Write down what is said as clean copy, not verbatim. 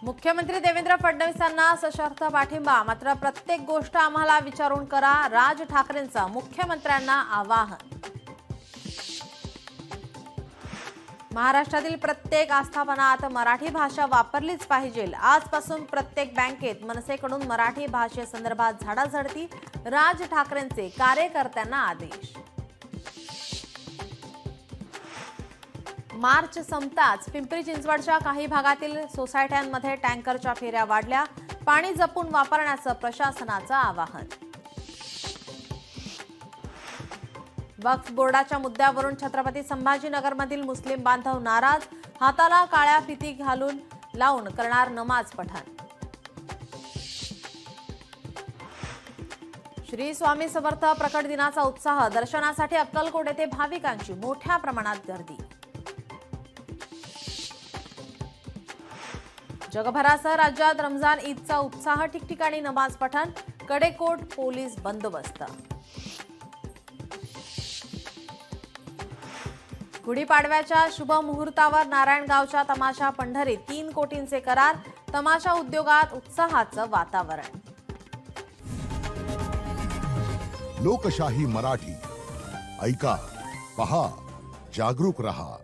मुख्यमंत्री देवेंद्र फडणवीसांना सशर्त पाठिंबा, मात्र प्रत्येक गोष्ट आम्हाला विचारून करा, राज ठाकरेंचं मुख्यमंत्र्यांना आवाहन. महाराष्ट्रातील प्रत्येक आस्थापनात मराठी भाषा वापरलीच पाहिजे. आजपासून प्रत्येक बँकेत मनसेकडून मराठी भाषेसंदर्भात झाडाझडती, राज ठाकरेंचे कार्यकर्त्यांना आदेश. मार्च संपताच पिंपरी चिंचवडच्या काही भागातील सोसायट्यांमध्ये टँकरच्या फेऱ्या वाढल्या. पाणी जपून वापरण्याचं प्रशासनाचं आवाहन. वक्फ बोर्डाच्या मुद्द्यावरून छत्रपती संभाजीनगरमधील मुस्लिम बांधव नाराज, हाताला काळ्या फिती लावून करणार नमाज पठण. श्री स्वामी समर्थ प्रकट दिनाचा उत्साह, दर्शनासाठी अक्कलकोट येथे भाविकांची मोठ्या प्रमाणात गर्दी. जगभरासह राज्यात रमजान ईदचा उत्साह, ठिकठिकाणी नमाज पठण, कडेकोट पोलीस बंदोबस्त. गुढीपाडव्याच्या शुभ मुहूर्तावर नारायणगावच्या तमाशा पंढरीत 3 कोटींचे करार, तमाशा उद्योगात उत्साहाचं वातावरण. लोकशाही मराठी ऐका, पहा, जागरूक रहा.